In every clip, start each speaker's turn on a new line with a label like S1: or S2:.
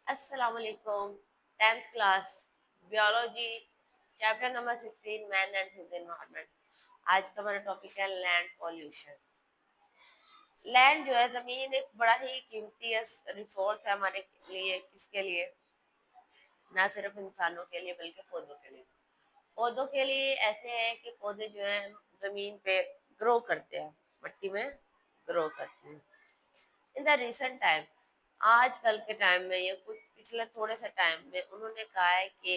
S1: अस्सलाम वालेकुम। 10th class biology chapter number 16 man and his environment. आज का हमारा टॉपिक है लैंड पॉल्यूशन। लैंड जो है ज़मीन एक बड़ा ही कीमती रिसोर्स है हमारे लिए। किसके लिए? ना सिर्फ इंसानों के लिए बल्कि पौधों के लिए। पौधों के लिए ऐसे है कि पौधे जो है ज़मीन पे ग्रो करते हैं, मिट्टी में ग्रो करते हैं। इन द रिसेंट टाइम, आजकल के टाइम में या कुछ पिछले थोड़े से टाइम में उन्होंने कहा है कि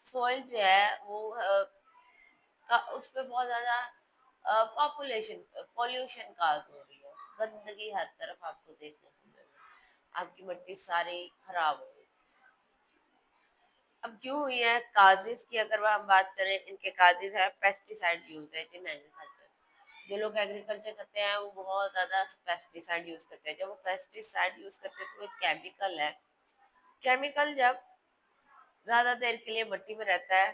S1: सॉइल जो है वो उस पर बहुत ज़्यादा पॉपुलेशन पॉल्यूशन काज हो रही है। गंदगी हर तरफ आपको देखने को मिल रही है, आपकी मिट्टी सारी खराब हो गई। अब क्यों हुई है काजेज की? अगर हम बात करें, इनके काजेज है पेस्टिसाइड यूज है इन एग्रीकल्चर। जो लोग एग्रीकल्चर करते हैं वो बहुत ज़्यादा पेस्टिसाइड यूज करते हैं। जब वो पेस्टिसाइड यूज करते हैं तो एक केमिकल है, केमिकल जब ज़्यादा देर के लिए मिट्टी में रहता है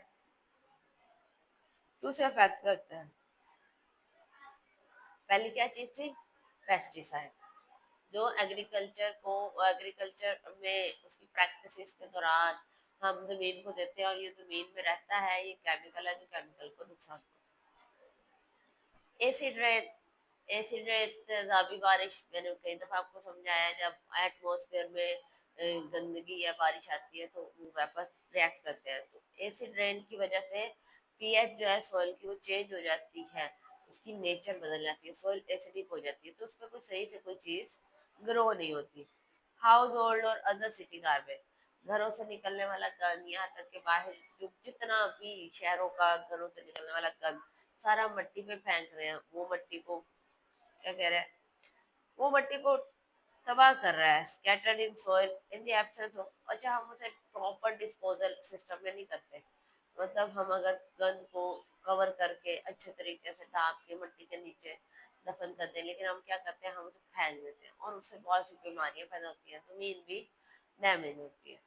S1: तो उसे अफेक्ट करता है। पहले क्या चीज़ थी? पेस्टिसाइड। जो एग्रीकल्चर में उसकी प्रैक्टिसेस के दौरान हम जमीन को देते हैं और ये जमीन में रहता है, ये केमिकल है जो केमिकल को नुकसान। एसिड रेन, एसिड रेन तेजाबी बारिश, मैंने कई दफ़ा आपको समझाया, जब एटमॉस्फेयर में गंदगी या बारिश आती है तो वो वापस रिएक्ट करते हैं। तो एसिड रेन की वजह से पीएच जो है सॉइल की वो चेंज हो जाती है, उसकी नेचर बदल जाती है, सॉइल एसिडिक हो जाती है, तो उसमें कोई सही से कोई चीज़ ग्रो नहीं होती। हाउस होल्ड और अदर सिटी गार्बेज, घरों से निकलने वाला गंद, यहाँ तक कि बाहर जो जितना भी शहरों का घरों से निकलने वाला गंद सारा मिट्टी पे फेंक रहे हैं। वो मिट्टी को क्या कह रहे हैं, वो मिट्टी को तबाह कर रहा है। Scattered in soil in the absence of, अच्छा हम उसे प्रॉपर डिस्पोजल सिस्टम में नहीं करते। मतलब हम अगर गंद को कवर करके अच्छे तरीके से ढाक के मिट्टी के नीचे दफन करते हैं, लेकिन हम क्या करते हैं, हम उसे फेंक देते हैं और उससे बहुत सी बीमारियां पैदा होती हैं, जमीन भी डैमेज होती है।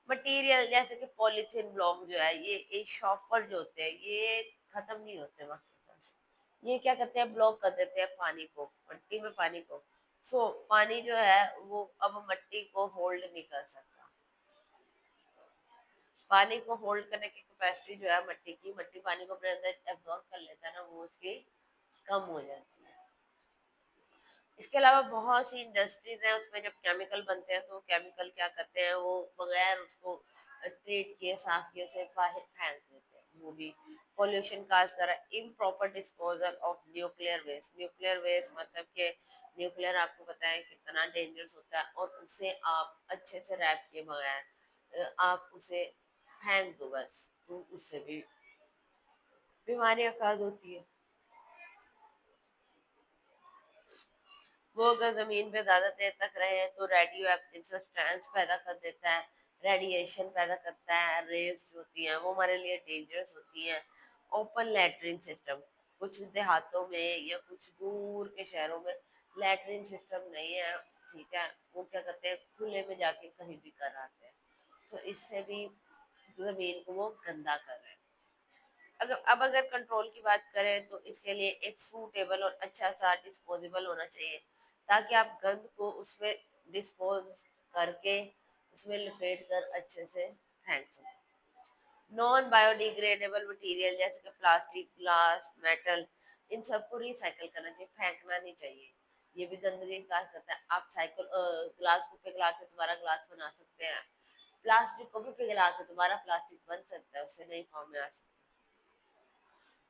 S1: मटेरियल जैसे कि पॉलीथीन ब्लॉक जो है, ये शॉपर जो होते हैं ये खत्म नहीं होते वक्त के साथ। ये क्या करते हैं, ब्लॉक कर देते हैं पानी को, मिट्टी में पानी को। पानी जो है वो अब मिट्टी को होल्ड नहीं कर सकता। पानी को होल्ड करने की कैपेसिटी जो है मिट्टी की, मिट्टी पानी को अपने अंदर एब्जॉर्ब कर लेता है ना, वो उसकी कम हो जाती है। इसके अलावा बहुत सी इंडस्ट्रीज हैं, उसमें जब केमिकल बनते हैं तो केमिकल क्या करते हैं, वो बगैर उसको ट्रीट किए साफ किए उसे बाहर फेंक देते हैं। वो भी पोल्यूशन काज कर रहा है। Improper disposal of nuclear waste, nuclear waste मतलब कि न्यूक्लियर आपको पता है कितना डेंजरस होता है, और उसे आप अच्छे से रैप किए बगैर आप उसे फेंक दो बस, तो उससे भी बीमारियां काज होती है। वो अगर जमीन पे ज्यादा देर तक रहे तो रेडियो एक्टिव सब्सटेंस पैदा कर देता है, रेडिएशन पैदा करता है, रेज होती हैं वो हमारे लिए डेंजरस होती हैं। ओपन लैट्रिन सिस्टम, कुछ देहातों में या कुछ दूर के शहरों में लैट्रिन सिस्टम नहीं है, ठीक है, वो क्या करते हैं, खुले में जाके कहीं भी कर आते हैं, तो इससे भी जमीन को वो गंदा कर रहे हैं। अगर कंट्रोल की बात करें तो इसके लिए एक सूटेबल और अच्छा सा डिस्पोजेबल होना चाहिए, ताकि आप गंद को उसमें डिस्पोज करके उसमें लपेट कर अच्छे से फेंक सकें। नॉन बायोडिग्रेडेबल मटेरियल जैसे कि प्लास्टिक, ग्लास, मेटल, इन सबको रिसाइकल करना चाहिए, फेंकना नहीं चाहिए। ये भी गंदगी का करता है। आप साइकिल ग्लास को पिघला के दोबारा ग्लास बना सकते हैं, प्लास्टिक को भी पिघला के दोबारा प्लास्टिक बन सकता है, उसे नई फॉर्म में आ सकता है।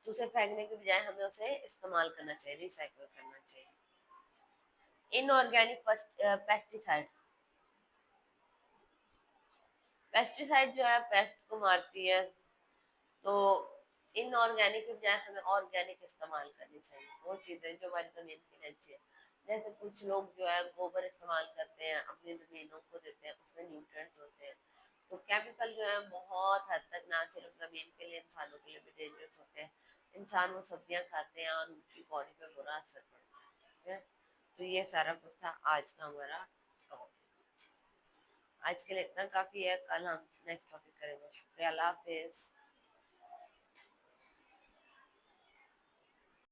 S1: तो उसे फेंकने के बजाय हमें उसे इस्तेमाल करना चाहिए, रिसाइकल करना चाहिए। इनऑर्गेनिक पेस्टिसाइड, पेस्टिसाइड जो है पेस्ट को मारती है, तो इनऑर्गेनिक के बजाय हमें ऑर्गेनिक इस्तेमाल करनी चाहिए, वो चीज़ें जो हमारी ज़मीन के लिए अच्छी है। जैसे कुछ लोग जो है गोबर इस्तेमाल करते हैं, अपनी ज़मीनों को देते हैं, उसमें न्यूट्रिएंट्स होते हैं। तो केमिकल जो है बहुत हद तक ना सिर्फ ज़मीन के लिए, इंसानों के लिए भी डेंजरस होते हैं। इंसान वो सब्जियां खाते हैं और उनकी बॉडी पे बुरा असर पड़ता है, ठीक है। तो ये सारा कुछ था आज का हमारा टॉपिक। आज के लिए इतना काफ़ी है, कल हम नेक्स्ट टॉपिक करेंगे। शुक्रिया, अल्लाह हाफिज़।